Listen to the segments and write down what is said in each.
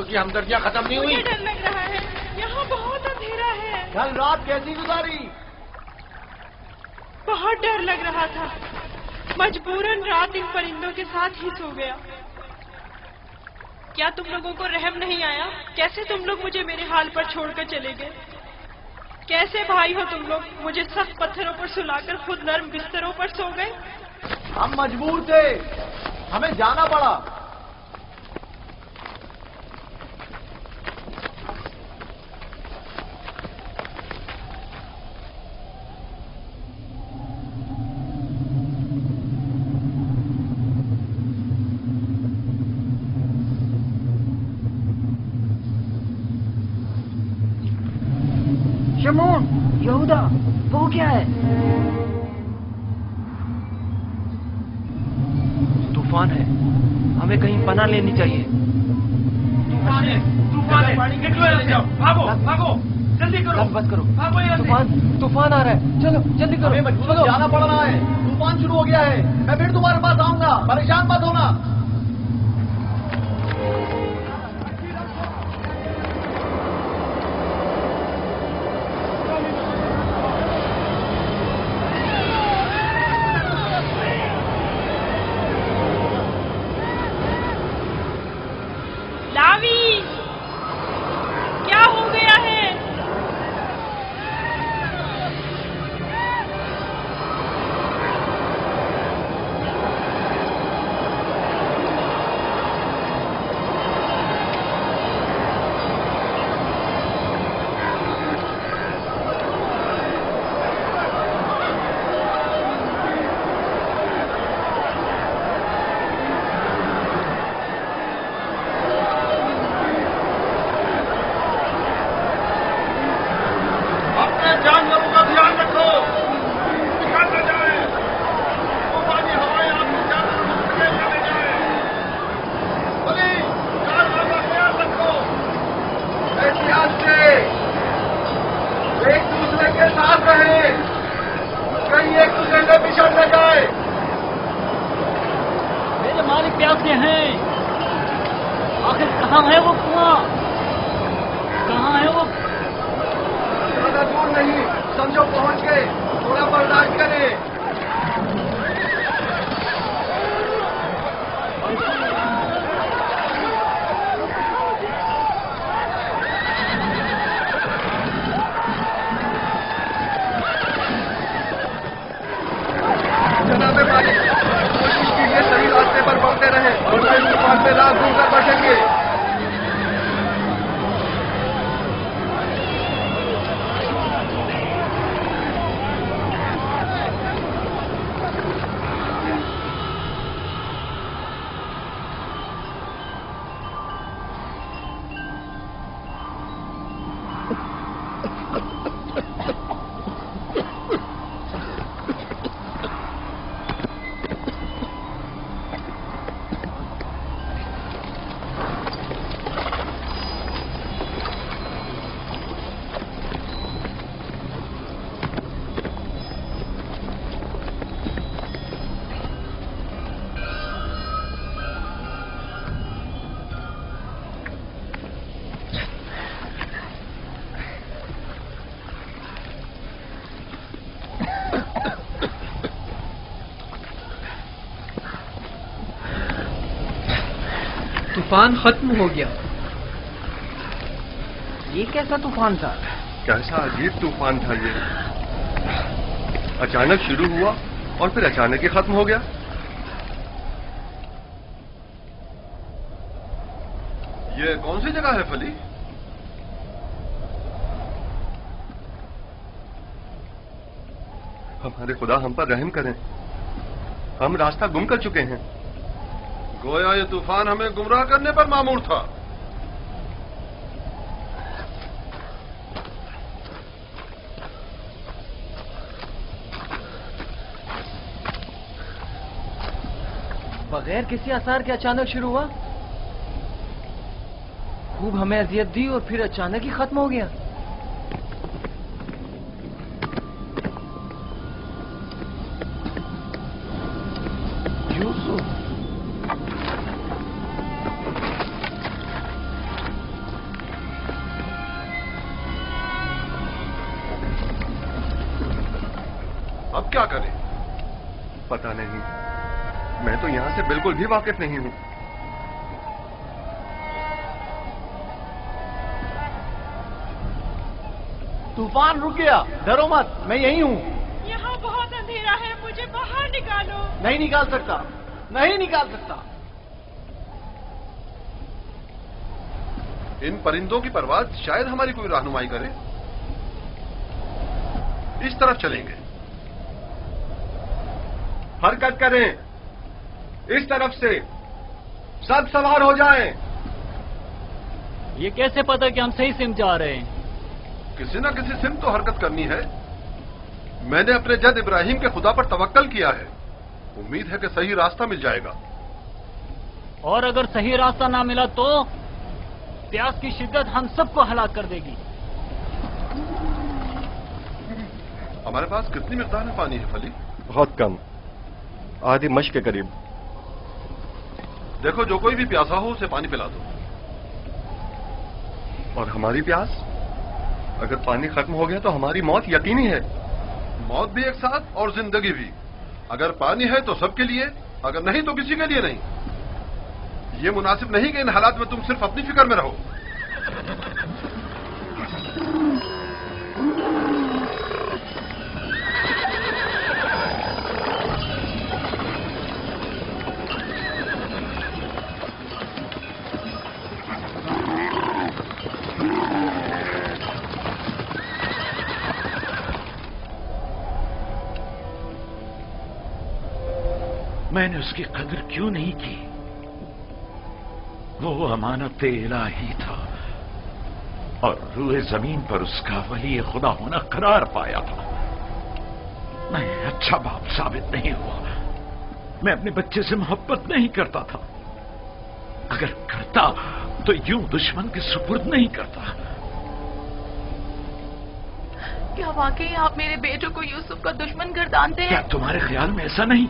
लोगों की हमदर्दियां खत्म नहीं हुई? मुझे डर लग रहा है, यहाँ बहुत अंधेरा है। कल रात कैसी गुजारी? बहुत डर लग रहा था, मजबूरन रात इन परिंदों के साथ ही सो गया। क्या तुम लोगों को रहम नहीं आया? कैसे तुम लोग मुझे मेरे हाल पर छोड़कर चले गए? कैसे भाई हो तुम लोग? मुझे सख्त पत्थरों पर सुलाकर खुद नर्म बिस्तरों पर सो गए। हम मजबूर थे, हमें जाना पड़ा। शमून, यहूदा, वो क्या है? तूफान है, हमें कहीं पनाह लेनी चाहिए। तूफान है, तूफान है, निकलो यहाँ से, भागो, भागो, जल्दी करो, बस करो, भागो यहाँ से। तूफान आ रहा है, चलो जल्दी करो। हमें मजबूरन जाना पड़ रहा है, तूफान शुरू हो गया है। मैं फिर तुम्हारे पास आऊंगा, परेशान मत होना। क्या हो गया है? जानवरों का ध्यान रखो, निकल न जाए, तूफानी हवाएं आपके जानवरों को समेट न ले जाए। बोली, जानवरों का ख्याल रखो, एहतियात से एक दूसरे के साथ रहे, कहीं एक दूसरे से बिछड़ न जाए। मेरे मालिक प्यासे हैं, आखिर कहाँ है वो कुआं? कहाँ है वो? ज्यादा दूर नहीं, समझो पहुंच गए, थोड़ा बर्दाश्त करें। जनाब मालिक, कोशिश कीजिए सही रास्ते पर बढ़ते रहे और इस तूफान से रात दूर कर बचेंगे। तूफान खत्म हो गया। ये कैसा तूफान था? कैसा अजीब तूफान था ये। अचानक शुरू हुआ और फिर अचानक ही खत्म हो गया। ये कौन सी जगह है फली? हमारे खुदा हम पर रहम करें, हम रास्ता गुम कर चुके हैं। गोया ये तूफान हमें गुमराह करने पर मामूर था। बगैर किसी आसार के अचानक शुरू हुआ, खूब हमें अजियत दी और फिर अचानक ही खत्म हो गया। अब क्या करें? पता नहीं, मैं तो यहां से बिल्कुल भी वाकिफ नहीं हूं। तूफान रुक गया, डरो मत, मैं यही हूँ। यहाँ बहुत अंधेरा है, मुझे बाहर निकालो। नहीं निकाल सकता, नहीं निकाल सकता। इन परिंदों की परवाज़ शायद हमारी कोई रहनुमाई करे। इस तरफ चलेंगे। हरकत करें, इस तरफ से। सब सवार हो जाएं। ये कैसे पता कि हम सही सिम जा रहे हैं? किसी न किसी सिम तो हरकत करनी है। मैंने अपने जद इब्राहिम के खुदा पर तवक्कल किया है। उम्मीद है कि सही रास्ता मिल जाएगा। और अगर सही रास्ता ना मिला तो प्यास की शिद्दत हम सबको हलाक कर देगी। हमारे पास कितनी मिकदार में पानी है फली? बहुत कम, आधी मश्क के करीब। देखो, जो कोई भी प्यासा हो उसे पानी पिला दो। और हमारी प्यास? अगर पानी खत्म हो गया तो हमारी मौत यकीनी है। मौत भी एक साथ और जिंदगी भी। अगर पानी है तो सबके लिए, अगर नहीं तो किसी के लिए नहीं। ये मुनासिब नहीं कि इन हालात में तुम सिर्फ अपनी फिक्र में रहो। मैंने उसकी कदर क्यों नहीं की? वो अमानत इलाही था और रूए जमीन पर उसका वली खुदा होना करार पाया था। मैं अच्छा बाप साबित नहीं हुआ। मैं अपने बच्चे से मोहब्बत नहीं करता था। अगर करता तो यूं दुश्मन के सुपुर्द नहीं करता। क्या वाकई आप मेरे बेटों को यूसुफ का दुश्मन गर्दानते हैं? क्या तुम्हारे ख्याल में ऐसा नहीं?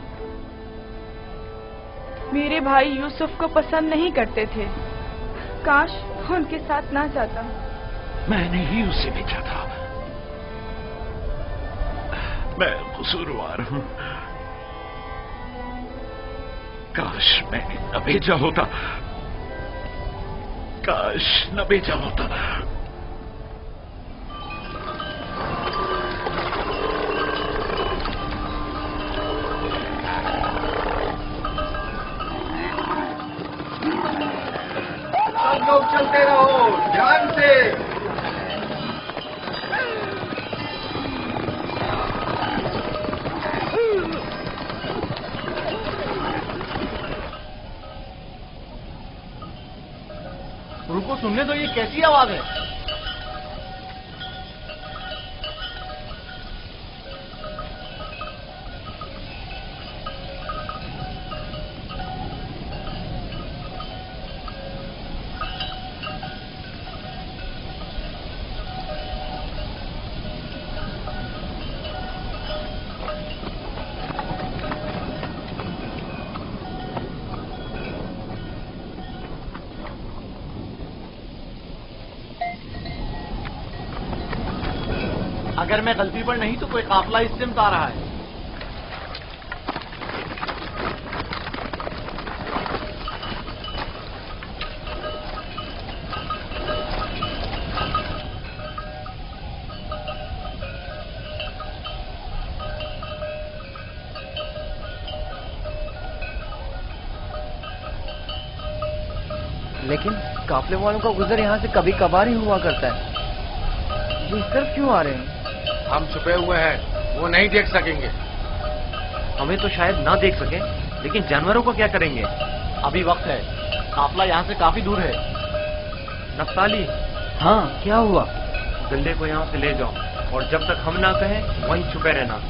मेरे भाई यूसुफ को पसंद नहीं करते थे। काश उनके साथ ना जाता। मैंने ही उसे भेजा था। मैं कसूरवार हूं। काश मैंने न भेजा होता। काश न भेजा होता। सब लोग चलते रहो, ध्यान से। रुको, सुनने तो ये कैसी आवाज है? अगर मैं गलती पर नहीं तो कोई काफिला इस सिमत आ रहा है। लेकिन काफले वालों का गुजर यहाँ से कभी कभार ही हुआ करता है। ये इस तरफ क्यों आ रहे हैं? हम छुपे हुए हैं, वो नहीं देख सकेंगे। हमें तो शायद ना देख सके, लेकिन जानवरों को क्या करेंगे? अभी वक्त है, काफिला यहाँ से काफी दूर है। नफ्ताली, हाँ क्या हुआ? गल्ले को यहाँ से ले जाओ और जब तक हम ना कहें वहीं छुपे रहना।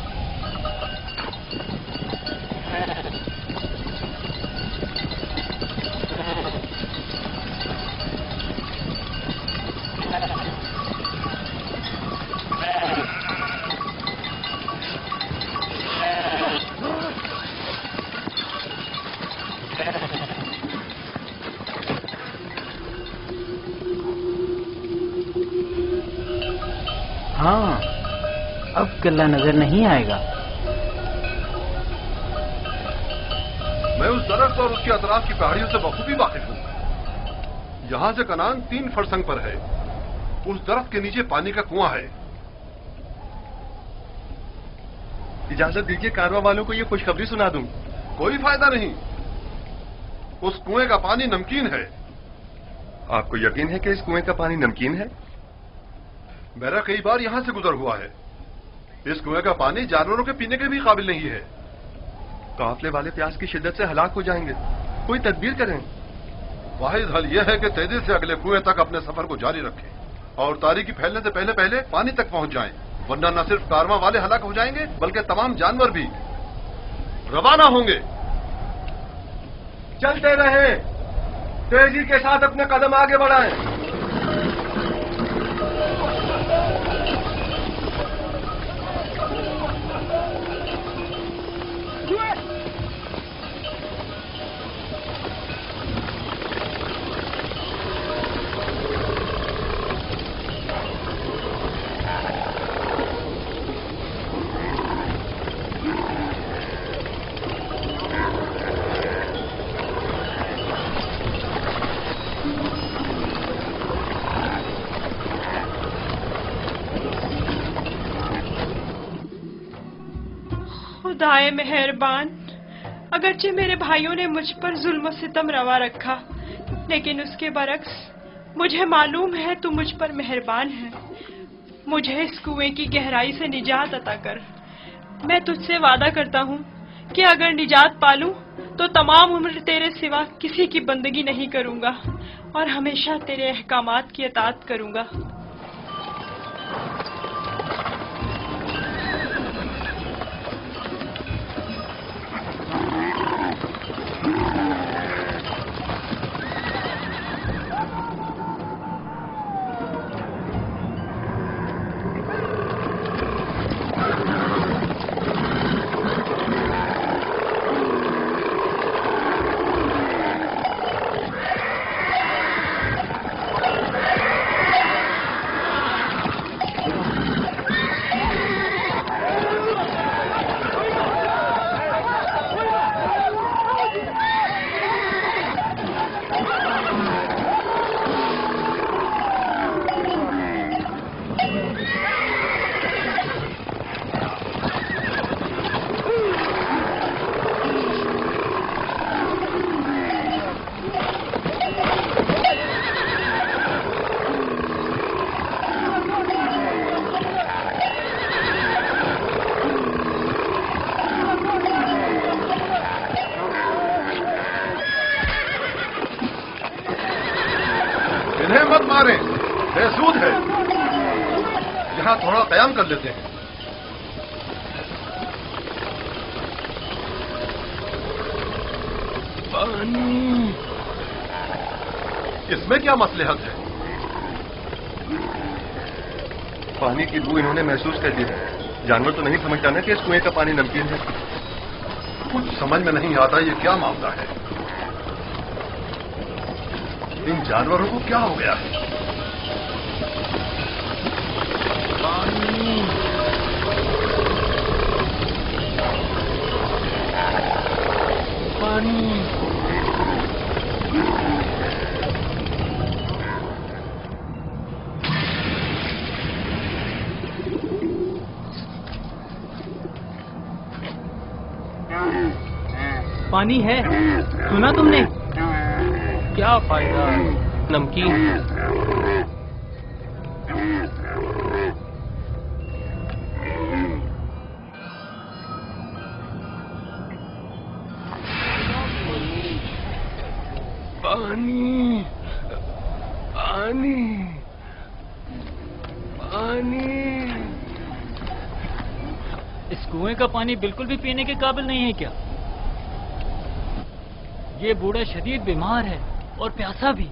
हाँ, अब किला नजर नहीं आएगा। उस दरख्त और उसके अतराफ की पहाड़ियों से बखूबी वाकिफ हूं। यहां से कनान 3 फरसंग पर है। उस दरख्त के नीचे पानी का कुआं है। इजाजत दीजिए कारवा वालों को ये खुशखबरी सुना दूं। कोई फायदा नहीं। उस कुएं का पानी नमकीन है। आपको यकीन है कि इस कुएं का पानी नमकीन है? मेरा कई बार यहां से गुजर हुआ है। इस कुएं का पानी जानवरों के पीने के भी काबिल नहीं है। काफले वाले प्यास की शिद्दत से हलाक हो जाएंगे। कोई तदबीर करें। वाहिद हल यह है कि तेजी से अगले कुएं तक अपने सफर को जारी रखें और तारीकी फैलने से पहले पहले पानी तक पहुंच जाएं, वरना न सिर्फ कारवां वाले हलाक हो जाएंगे बल्कि तमाम जानवर भी। रवाना होंगे। चलते रहें, तेजी के साथ अपने कदम आगे बढ़ाएं। खुदाए मेहरबान, अगरचे मेरे भाइयों ने मुझ पर जुल्म सितम रवा रखा, लेकिन उसके बरक्स मुझे मालूम है तू मुझ पर मेहरबान है। मुझे इस कुएं की गहराई से निजात अता कर। मैं तुझसे वादा करता हूँ कि अगर निजात पालूं तो तमाम उम्र तेरे सिवा किसी की बंदगी नहीं करूंगा और हमेशा तेरे अहकामात की इताअत करूंगा। इन्हें मत मारें, बेसूद है। यहां थोड़ा कयाम कर लेते हैं। पानी। इसमें क्या मसलहत है? पानी की बू इन्होंने महसूस कर ली है। जानवर तो नहीं समझता ना कि इस कुएं का पानी नमकीन है। कुछ समझ में नहीं आता ये क्या मामला है। इन जानवरों को क्या हो गया है? पानी। पानी। पानी है, सुना तुमने? क्या फायदा, नमकीन है। पानी, पानी, पानी। इस कुएं का पानी बिल्कुल भी पीने के काबिल नहीं है क्या? ये बूढ़ा शदीद बीमार है और प्यासा भी।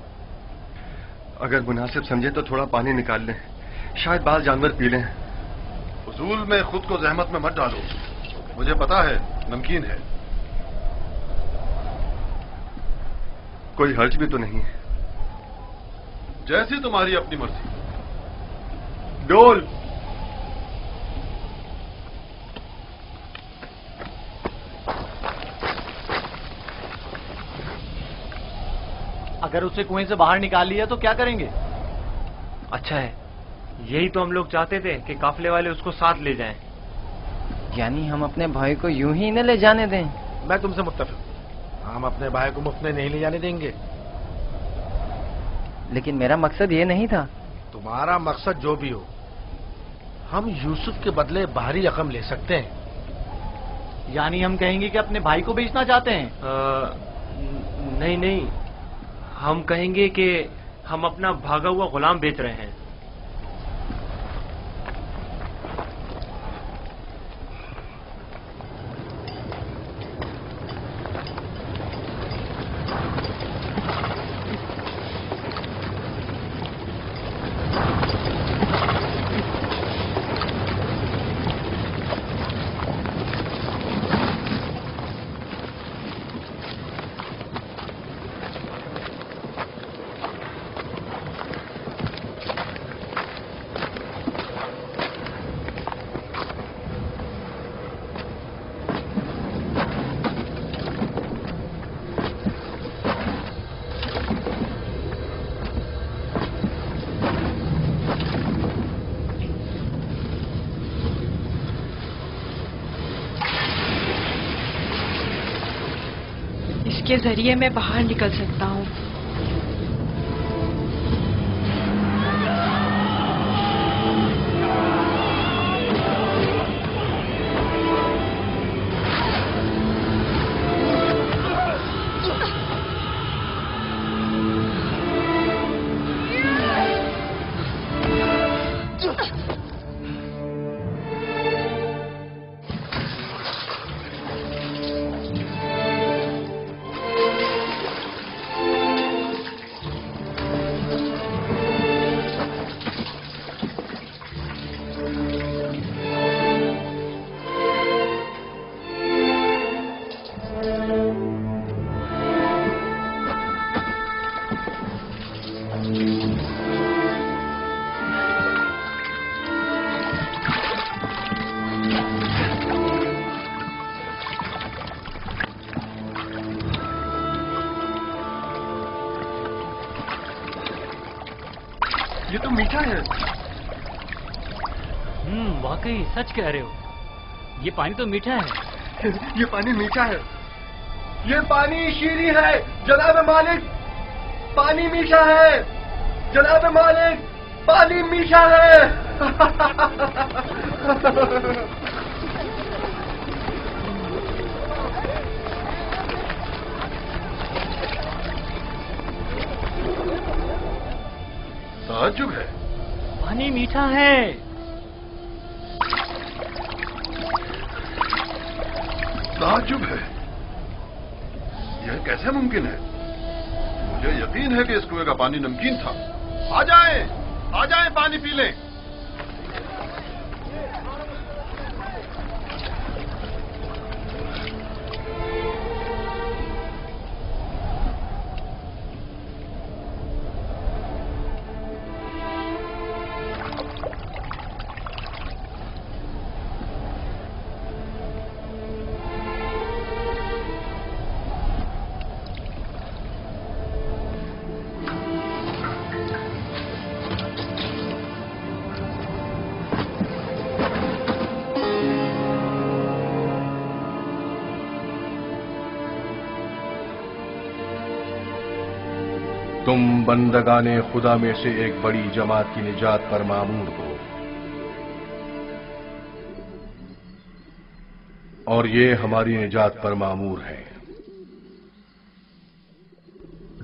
अगर मुनासिब समझे तो थोड़ा पानी निकाल लें, शायद बाल जानवर पी लें। फजूल में खुद को जहमत में मत डालो, मुझे पता है नमकीन है। कोई हर्ज भी तो नहीं है। जैसी तुम्हारी अपनी मर्जी। डोल। अगर उसे कुएं से बाहर निकाल लिया तो क्या करेंगे? अच्छा है, यही तो हम लोग चाहते थे कि काफले वाले उसको साथ ले जाएं। यानी हम अपने भाई को यूं ही न ले जाने दें? मैं तुमसे मुत्तफिक, हम अपने भाई को मुफ्त में नहीं ले जाने देंगे। लेकिन मेरा मकसद ये नहीं था। तुम्हारा मकसद जो भी हो, हम यूसुफ के बदले बाहरी रकम ले सकते हैं। यानी हम कहेंगे कि अपने भाई को बेचना चाहते हैं? नहीं नहीं, हम कहेंगे कि हम अपना भागा हुआ गुलाम बेच रहे हैं। इसके जरिए मैं बाहर निकल सकता हूँ। ये तो मीठा है। वाकई सच कह रहे हो, ये पानी तो मीठा है। ये पानी मीठा है, ये पानी शीरी है जनाब मालिक, पानी मीठा है जनाब मालिक, पानी मीठा है। ताज्जुब है, पानी मीठा है। ताज्जुब है, यह कैसे मुमकिन है? मुझे यकीन है कि इस कुएं का पानी नमकीन था। आ जाएं पानी पी लें। तुम बंदगाने खुदा में से एक बड़ी जमात की निजात पर मामूर हो, और ये हमारी निजात पर मामूर है।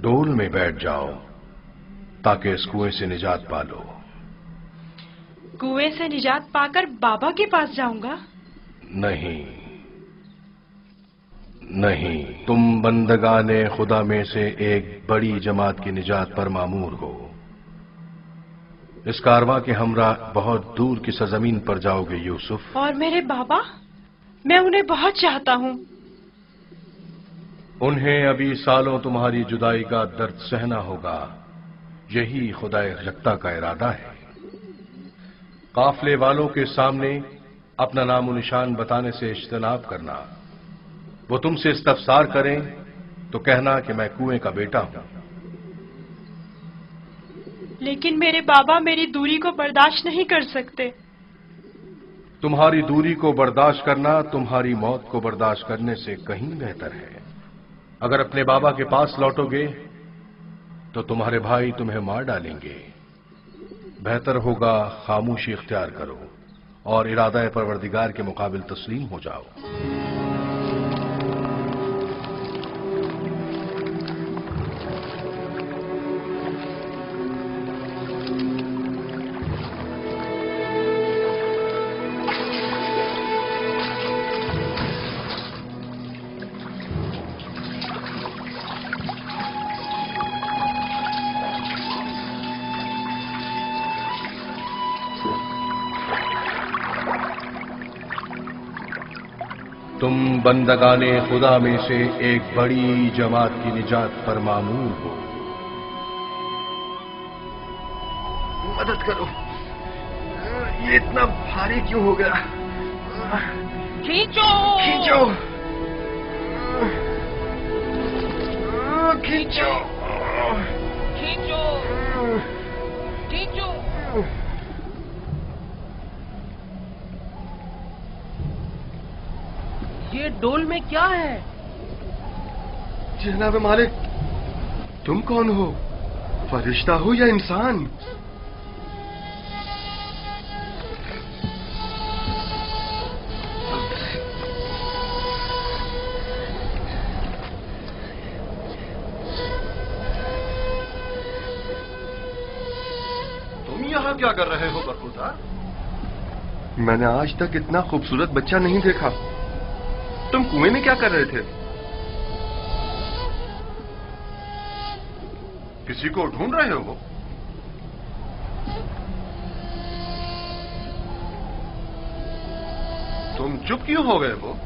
डोल में बैठ जाओ ताकि इस कुएं से निजात पा लो। कुएं से निजात पाकर बाबा के पास जाऊंगा? नहीं नहीं, तुम बंदगाने खुदा में से एक बड़ी जमात की निजात पर मामूर हो। इस कारवां के हमरा बहुत दूर की सरजमीन पर जाओगे यूसुफ। और मेरे बाबा, मैं उन्हें बहुत चाहता हूँ। उन्हें अभी सालों तुम्हारी जुदाई का दर्द सहना होगा, यही खुदाए यकता का इरादा है। काफले वालों के सामने अपना नामो निशान बताने से इज्तनाब करना। वो तुमसे इस्तफसार करें तो कहना कि मैं कुएं का बेटा हूं। लेकिन मेरे बाबा मेरी दूरी को बर्दाश्त नहीं कर सकते। तुम्हारी दूरी को बर्दाश्त करना तुम्हारी मौत को बर्दाश्त करने से कहीं बेहतर है। अगर अपने बाबा के पास लौटोगे तो तुम्हारे भाई तुम्हें मार डालेंगे। बेहतर होगा खामोशी इख्तियार करो और इरादा परवरदिगार के मुकाबिल तस्लीम हो जाओ। तुम बंदगाने खुदा में से एक बड़ी जमात की निजात पर मामूर हो। मदद करो, ये इतना भारी क्यों हो गया? खींचो खींचो खींचो खींचो खींचो। ये डोल में क्या है? जनाब मालिक, तुम कौन हो? फरिश्ता हो या इंसान? तुम यहाँ क्या कर रहे हो बरखुरदार? मैंने आज तक इतना खूबसूरत बच्चा नहीं देखा। तुम कुएं में क्या कर रहे थे? किसी को ढूंढ रहे हो? तुम चुप क्यों हो गए हो?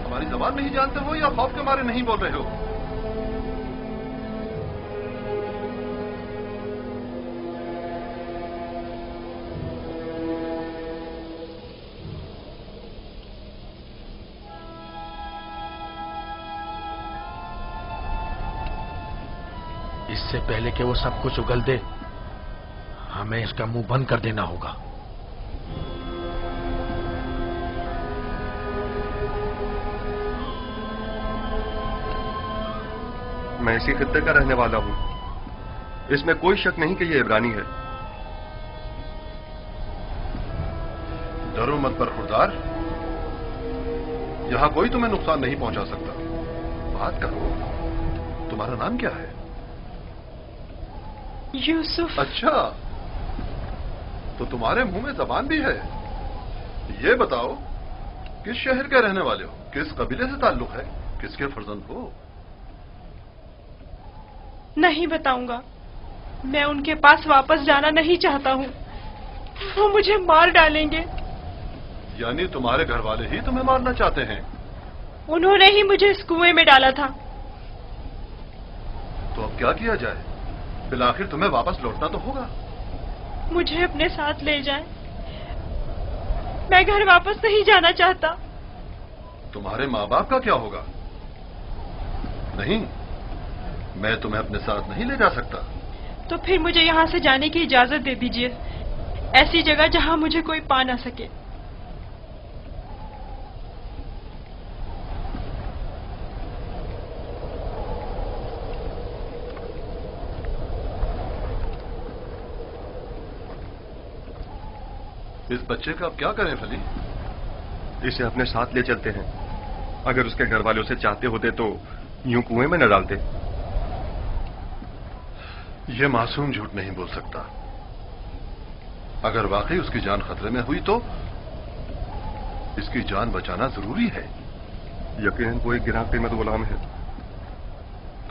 हमारी जबान नहीं जानते हो या खौफ के मारे नहीं बोल रहे हो? इससे पहले कि वो सब कुछ उगल दे, हमें इसका मुंह बंद कर देना होगा। मैं इसी खित्ते का रहने वाला हूं। इसमें कोई शक नहीं कि ये इब्रानी है। डरो मत बरखुरदार, यहां कोई तुम्हें नुकसान नहीं पहुंचा सकता। बात करो, तुम्हारा नाम क्या है? यूसुफ। अच्छा, तो तुम्हारे मुंह में जबान भी है। ये बताओ, किस शहर के रहने वाले हो? किस कबीले से ताल्लुक है? किसके फर्जंद हो? नहीं बताऊंगा। मैं उनके पास वापस जाना नहीं चाहता हूँ। वो मुझे मार डालेंगे। यानी तुम्हारे घर वाले ही तुम्हें मारना चाहते हैं? उन्होंने ही मुझे इस कुएं में डाला था। तो अब क्या किया जाए? फिलहाल तुम्हें वापस लौटना तो होगा। मुझे अपने साथ ले जाएं। मैं घर वापस नहीं जाना चाहता। तुम्हारे माँ बाप का क्या होगा? नहीं, मैं तुम्हें अपने साथ नहीं ले जा सकता। तो फिर मुझे यहाँ से जाने की इजाजत दे दीजिए, ऐसी जगह जहाँ मुझे कोई पा ना सके। इस बच्चे का अब क्या करें फली? इसे अपने साथ ले चलते हैं। अगर उसके घर वाले उसे चाहते होते तो यूं कुएं में न डालते। यह मासूम झूठ नहीं बोल सकता। अगर वाकई उसकी जान खतरे में हुई तो इसकी जान बचाना जरूरी है। यकीनन वो एक गिरां कीमत गुलाम है।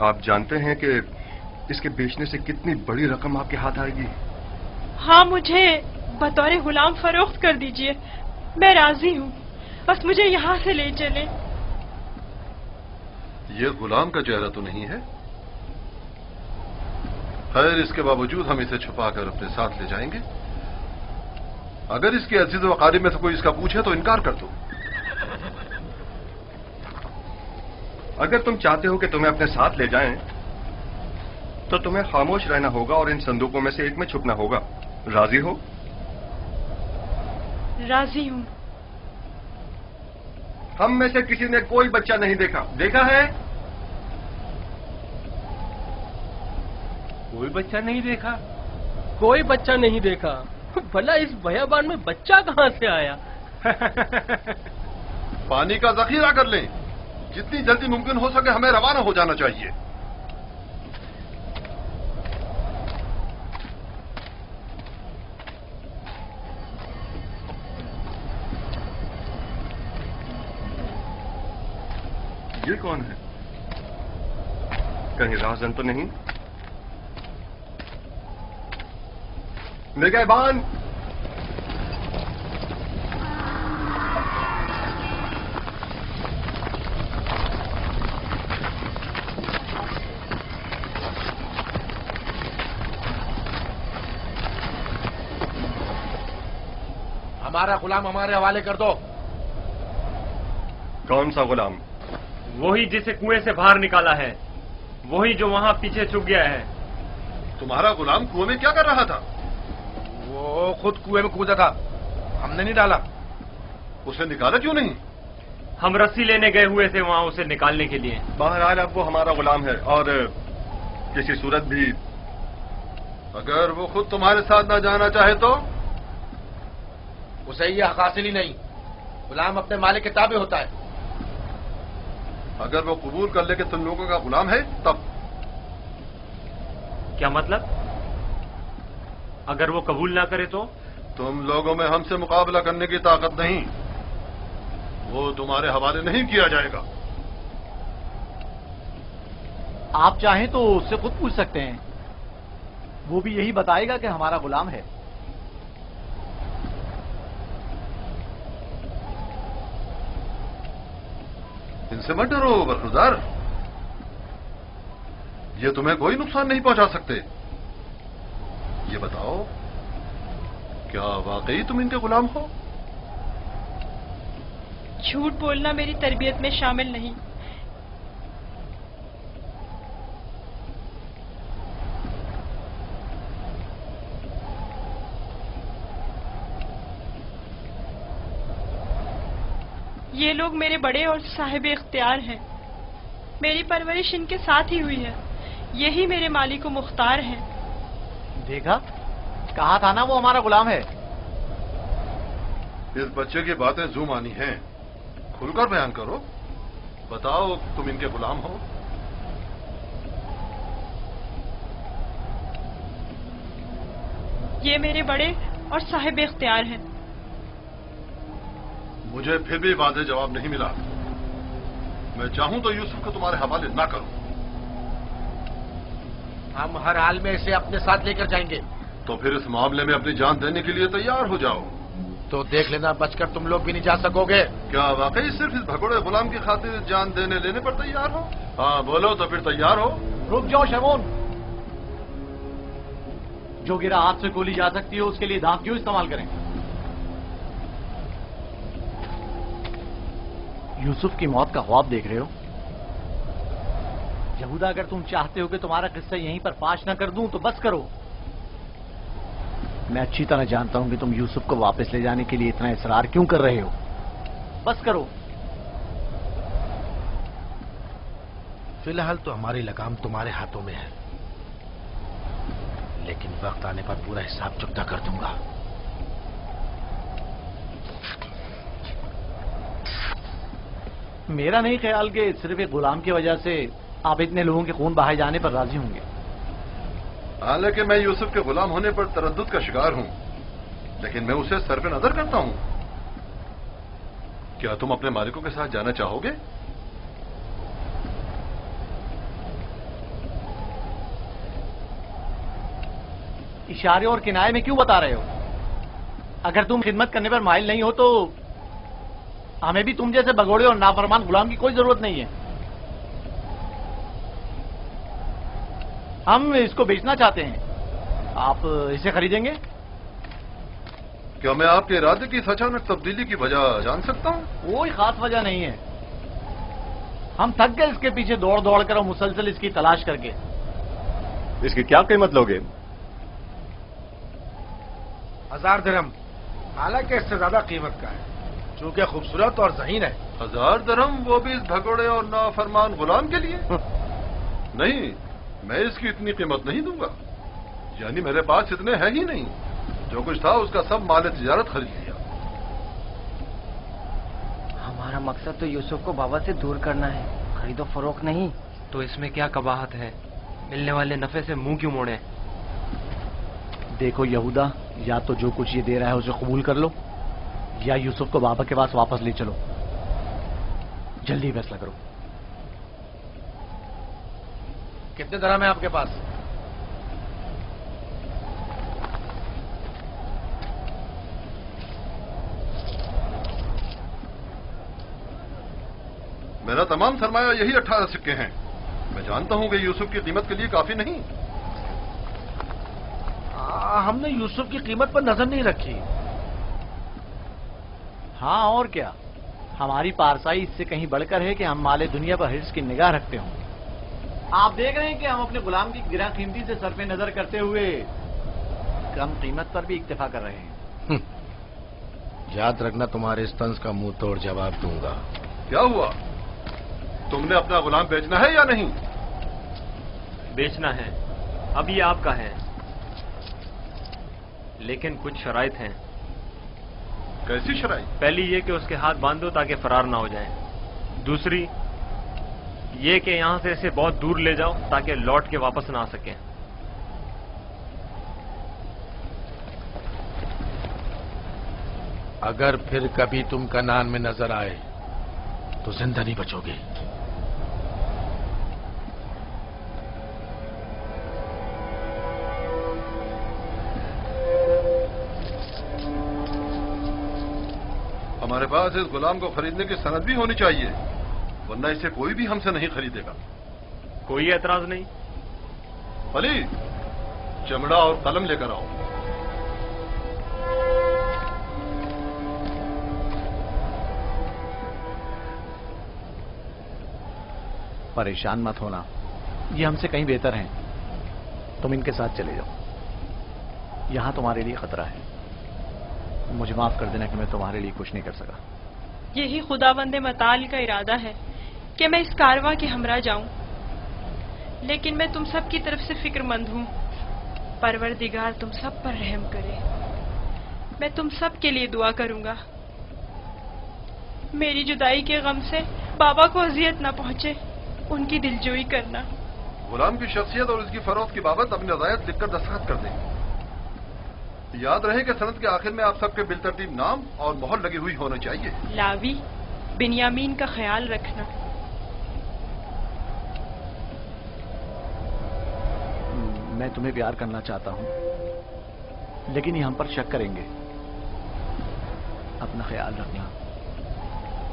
आप जानते हैं कि इसके बेचने से कितनी बड़ी रकम आपके हाथ आएगी। हाँ, मुझे बतौर गुलाम फरोख्त कर दीजिए, मैं राजी हूँ। बस मुझे यहाँ से ले चले। ये गुलाम का चेहरा तो नहीं है। खैर, इसके बावजूद हम इसे छुपाकर अपने साथ ले जाएंगे। अगर इसकी अजीज वकारिब में से कोई इसका पूछे तो इनकार कर दो। अगर तुम चाहते हो कि तुम्हें अपने साथ ले जाएं, तो तुम्हें खामोश रहना होगा और इन संदूकों में से एक में छुपना होगा। राजी हो? राजी हूँ। हम में से किसी ने कोई बच्चा नहीं देखा। देखा है? कोई बच्चा नहीं देखा? कोई बच्चा नहीं देखा? भला इस बयाबान में बच्चा कहाँ से आया? पानी का जखीरा कर लें। जितनी जल्दी मुमकिन हो सके हमें रवाना हो जाना चाहिए। ये कौन है? कहीं राहजन तो नहीं? निगहबान! हमारा गुलाम हमारे हवाले कर दो। कौन सा गुलाम? वही जिसे कुएं से बाहर निकाला है, वही जो वहां पीछे छुप गया है। तुम्हारा गुलाम कुएं में क्या कर रहा था? वो खुद कुएं में कूदा था, हमने नहीं डाला। उसे निकाला क्यों नहीं? हम रस्सी लेने गए हुए थे वहां उसे निकालने के लिए। बहरहाल अब वो हमारा गुलाम है और किसी सूरत भी अगर वो खुद तुम्हारे साथ ना जाना चाहे तो? उसे ये हक हासिल ही नहीं। गुलाम अपने मालिक के ताबे होता है। अगर वो कबूल कर ले कि तुम लोगों का गुलाम है तब? क्या मतलब? अगर वो कबूल ना करे तो? तुम लोगों में हमसे मुकाबला करने की ताकत नहीं। वो तुम्हारे हवाले नहीं किया जाएगा। आप चाहें तो उससे खुद पूछ सकते हैं, वो भी यही बताएगा कि हमारा गुलाम है। इनसे मत डरो बरखुरदार, ये तुम्हें कोई नुकसान नहीं पहुंचा सकते। ये बताओ, क्या वाकई तुम इनके गुलाम हो? झूठ बोलना मेरी तरबियत में शामिल नहीं। ये लोग मेरे बड़े और साहिब इख्तियार हैं। मेरी परवरिश इनके साथ ही हुई है। यही मेरे मालिक मुख्तार हैं। देखा, कहा था ना वो हमारा गुलाम है। इस बच्चे की बातें जुमानी हैं। खुलकर बयान करो। बताओ, तुम इनके गुलाम हो? ये मेरे बड़े और साहिब इख्तियार हैं। मुझे फिर भी वाज़ेह जवाब नहीं मिला। मैं चाहूं तो यूसुफ को तुम्हारे हवाले ना करूं। हम हर हाल में इसे अपने साथ लेकर जाएंगे। तो फिर इस मामले में अपनी जान देने के लिए तैयार हो जाओ। तो देख लेना, बचकर तुम लोग भी नहीं जा सकोगे। क्या वाकई सिर्फ इस भगोड़े गुलाम की खातिर जान देने लेने पर तैयार हो? हाँ बोलो, तो फिर तैयार हो? रुक जाओ शमून। जो गिरा हाथ से गोली जा सकती है उसके लिए दांत क्यों इस्तेमाल करें? यूसुफ की मौत का ख्वाब देख रहे हो? यहूदा, अगर तुम चाहते हो कि तुम्हारा किस्सा यहीं पर फाश न कर दूं तो बस करो। मैं अच्छी तरह जानता हूं कि तुम यूसुफ को वापस ले जाने के लिए इतना इसरार क्यों कर रहे हो। बस करो। फिलहाल तो हमारी लगाम तुम्हारे हाथों में है, लेकिन वक्त आने पर पूरा हिसाब चुकता कर दूंगा। मेरा नहीं ख्याल कि सिर्फ एक गुलाम की वजह से आप इतने लोगों के खून बहाए जाने पर राजी होंगे। हालांकि मैं यूसुफ के गुलाम होने पर तरद्दुद का शिकार हूं, लेकिन मैं उसे सर पे नजर करता हूं। क्या तुम अपने मालिकों के साथ जाना चाहोगे? इशारे और किनारे में क्यों बता रहे हो? अगर तुम खिदमत करने पर माइल नहीं हो तो हमें भी तुम जैसे भगोड़े और नाफरमान गुलाम की कोई जरूरत नहीं है। हम इसको बेचना चाहते हैं। आप इसे खरीदेंगे? क्या मैं आपके इरादे की इस अचानक तब्दीली की वजह जान सकता हूं? कोई खास वजह नहीं है। हम थक गए इसके पीछे दौड़ दौड़ कर और मुसलसल इसकी तलाश करके। इसकी क्या कीमत लोगे? 1000 दिरहम, हालांकि इससे ज्यादा कीमत का है, चूंकि खूबसूरत और ज़हीन है। 1000 दिरहम, वो भी इस भगोड़े और नाफरमान गुलाम के लिए? नहीं, मैं इसकी इतनी कीमत नहीं दूंगा। यानी मेरे पास इतने है ही नहीं। जो कुछ था उसका सब माल तिजारत खरीद लिया। हमारा मकसद तो यूसुफ को बाबा से दूर करना है, खरीदो फरोख्त नहीं। तो इसमें क्या कबाहत है? मिलने वाले नफे से मुंह क्यों मोड़े? देखो यहूदा, या तो जो कुछ ये दे रहा है उसे कबूल कर लो, या यूसुफ को बाबा के पास वापस ले चलो। जल्दी फैसला करो। कितने दिरहम है आपके पास? मेरा तमाम सरमाया यही 18 सिक्के हैं। मैं जानता हूं कि यूसुफ की कीमत के लिए काफी नहीं। हमने यूसुफ की कीमत पर नजर नहीं रखी। हाँ और क्या, हमारी पारसाई इससे कहीं बढ़कर है कि हम माले दुनिया पर हिर्स की निगाह रखते हों। आप देख रहे हैं कि हम अपने गुलाम की गिरा कीमती से सरफे नजर करते हुए कम कीमत पर भी इक्तिफा कर रहे हैं। याद रखना, तुम्हारे इस तंज का मुंह तोड़ जवाब दूंगा। क्या हुआ? तुमने अपना गुलाम बेचना है या नहीं? बेचना है, अब ये आपका है, लेकिन कुछ शराइत हैं। कैसी शराइत? पहली ये कि उसके हाथ बांध दो ताकि फरार ना हो जाए। दूसरी ये कि यहां से इसे बहुत दूर ले जाओ ताकि लौट के वापस ना आ सके। अगर फिर कभी तुम कनान में नजर आए तो जिंदा नहीं बचोगे। हमारे पास इस गुलाम को खरीदने की सनद भी होनी चाहिए, वरना इसे कोई भी हमसे नहीं खरीदेगा। कोई एतराज नहीं। अली, चमड़ा और कलम लेकर आओ। परेशान मत होना, ये हमसे कहीं बेहतर हैं। तुम इनके साथ चले जाओ। यहां तुम्हारे लिए खतरा है। मुझे माफ कर देना कि मैं तुम्हारे लिए कुछ नहीं कर सका। यही खुदावंदे मताल का इरादा है कि मैं इस कारवां के हमरा जाऊं, लेकिन मैं तुम सब की तरफ से फिक्रमंद हूं। परवरदिगार तुम सब पर रहम करे। मैं तुम सब के लिए दुआ करूंगा। मेरी जुदाई के गम से बाबा को अजियत ना पहुंचे, उनकी दिलजोई करना। गुलाम की शख्सियत और उसकी फरोख्त की बाबत अपनी रजायत लिखकर दस्तखत कर दें। याद रहे कि सनद के आखिर में आप सबके बिलतरतीब नाम और मोहर लगी हुई होनी चाहिए। लावी, बिन्यामीन का ख्याल रखना। मैं तुम्हें प्यार करना चाहता हूं, लेकिन ये हम पर शक करेंगे। अपना ख्याल रखना।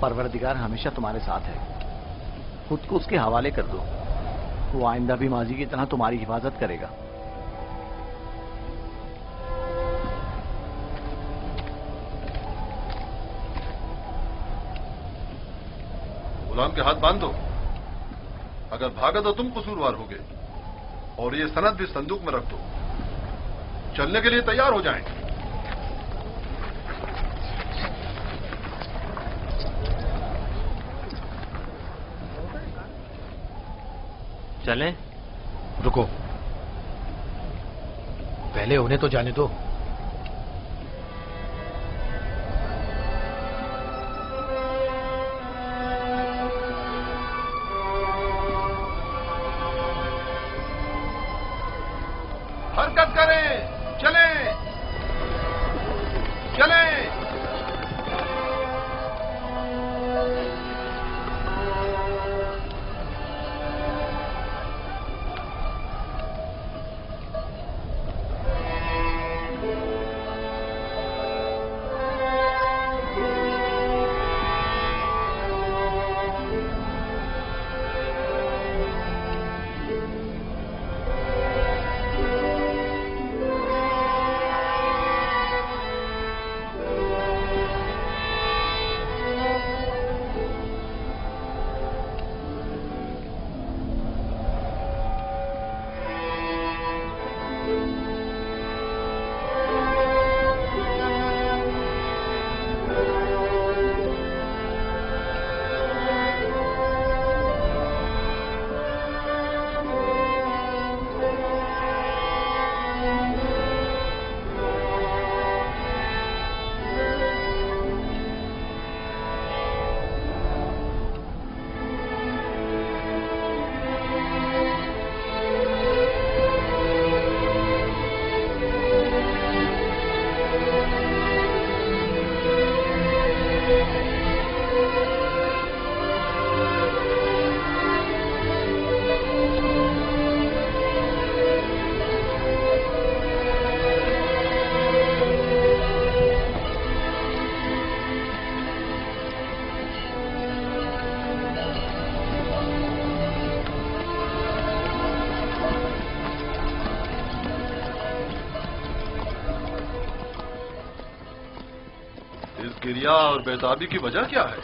परवरदिगार हमेशा तुम्हारे साथ है। खुद को उसके हवाले कर दो, वो आइंदा भी माजी की तरह तुम्हारी हिफाजत करेगा। गुलाम के हाथ बांध दो। अगर भागा तो तुम कसूरवार होगे, और ये सनद भी संदूक में रख दो। चलने के लिए तैयार हो जाएं। चलें? रुको, पहले उन्हें तो जाने दो। हरकत करें, चलें, चलें। क्रिया और बेताबी की वजह क्या है?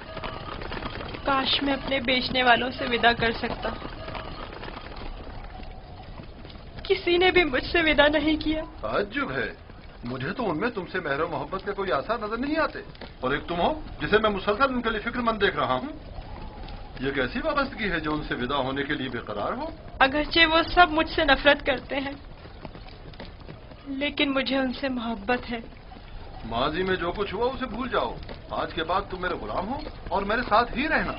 काश मैं अपने बेचने वालों से विदा कर सकता। किसी ने भी मुझसे विदा नहीं किया। ताज्जुब है, मुझे तो उनमें तुमसे मेहर मोहब्बत के कोई आसार नजर नहीं आते। और एक तुम हो जिसे मैं मुसलसल उनके लिए फिक्रमंद देख रहा हूँ। ये कैसी वाबस्तगी है जो उनसे विदा होने के लिए बेकरार हो? अगरचे वो सब मुझसे नफरत करते हैं, लेकिन मुझे उनसे मोहब्बत है। माजी में जो कुछ हुआ उसे भूल जाओ। आज के बाद तुम मेरे गुलाम हो और मेरे साथ ही रहना।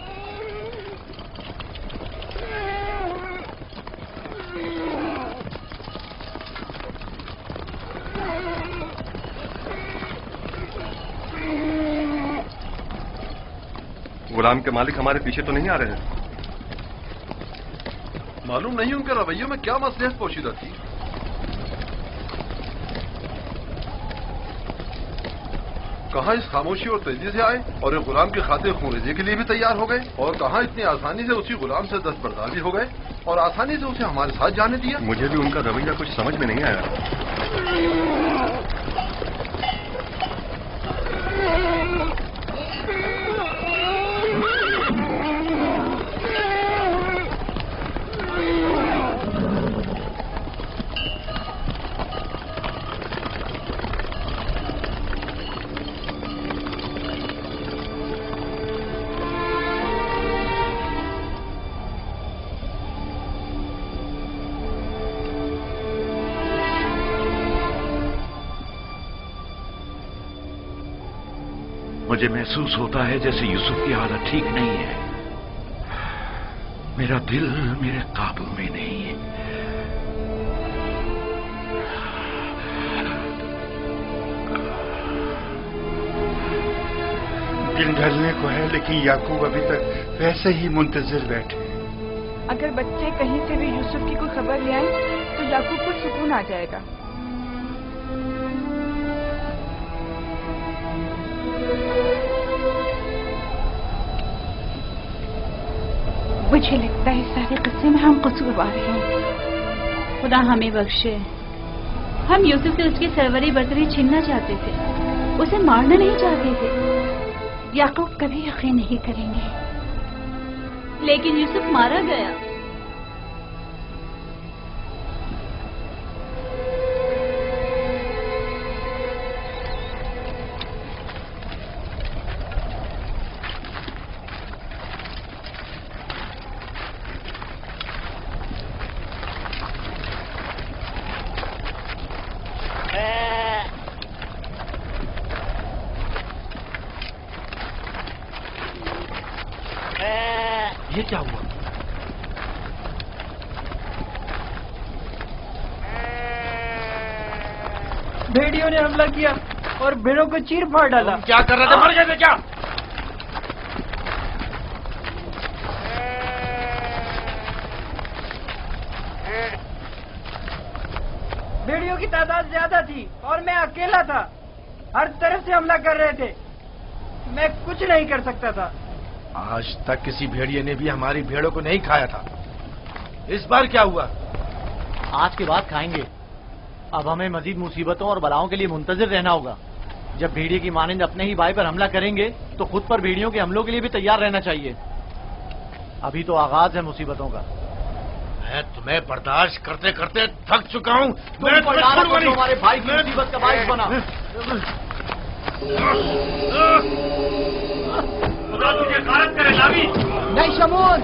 गुलाम के मालिक हमारे पीछे तो नहीं आ रहे हैं? मालूम नहीं उनके रवैयों में क्या मसलियत पोशीदा थी। कहाँ इस खामोशी और तेजी से आए और एक गुलाम के खातिर खूनरेजी के लिए भी तैयार हो गए, और कहाँ इतनी आसानी से उसी गुलाम से दस्तबरदार भी हो गए और आसानी से उसे हमारे साथ जाने दिया। मुझे भी उनका रवैया कुछ समझ में नहीं आया। मुझे महसूस होता है जैसे यूसुफ की हालत ठीक नहीं है। मेरा दिल मेरे काबू में नहीं है। दिन ढलने को है, लेकिन याकूब अभी तक वैसे ही मुंतजिर बैठे। अगर बच्चे कहीं से भी यूसुफ की कोई खबर ले आए तो याकूब को सुकून आ जाएगा। मुझे लगता है सारे किस्से में हम कसूरवार हैं। खुदा हमें बख्शे। हम यूसुफ से उसकी सरवरी बरतरी छीनना चाहते थे, उसे मारना नहीं चाहते थे। याकूब कभी यकीन नहीं करेंगे, लेकिन यूसुफ मारा गया। ये क्या हुआ? भेड़ियों ने हमला किया और भेड़ों को चीर फाड़ डाला। क्या कर रहे थे? मर गए थे क्या? भेड़ियों की तादाद ज्यादा थी और मैं अकेला था। हर तरफ से हमला कर रहे थे, मैं कुछ नहीं कर सकता था। आज तक किसी भेड़िए ने भी हमारी भेड़ों को नहीं खाया था। इस बार क्या हुआ? आज के बाद खाएंगे। अब हमें मजीद मुसीबतों और बलाओं के लिए मुंतजिर रहना होगा। जब भेड़िए की मानिंद अपने ही भाई पर हमला करेंगे तो खुद पर भेड़ियों के हमलों के लिए भी तैयार रहना चाहिए। अभी तो आगाज है मुसीबतों का। मैं तुम्हें बर्दाश्त करते करते थक चुका हूँ। मैं तुम्हारे भाई की मुसीबत का बाइस बना। खुदा तुझे गारत करे लावी। नहीं शमून।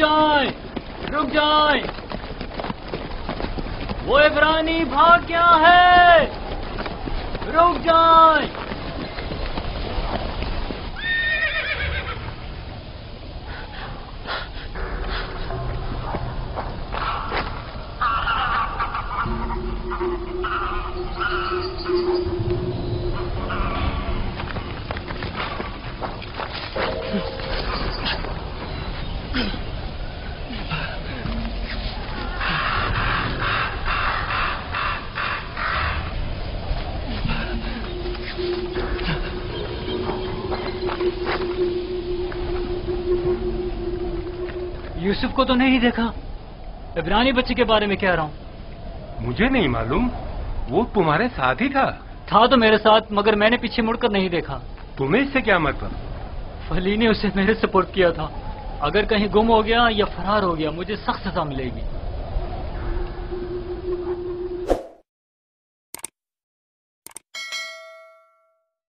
जाएं, रुक जाएं। वो इब्रानी भाग गया है, रुक जाएं। यूसुफ को तो नहीं देखा। इब्रानी बच्चे के बारे में कह रहा हूँ। मुझे नहीं मालूम, वो तुम्हारे साथ ही था। था तो मेरे साथ, मगर मैंने पीछे मुड़कर नहीं देखा। तुम्हें इससे क्या मतलब? फली ने उसे मेरे सुपुर्द किया था। अगर कहीं गुम हो गया या फरार हो गया, मुझे सख्त सजा मिलेगी।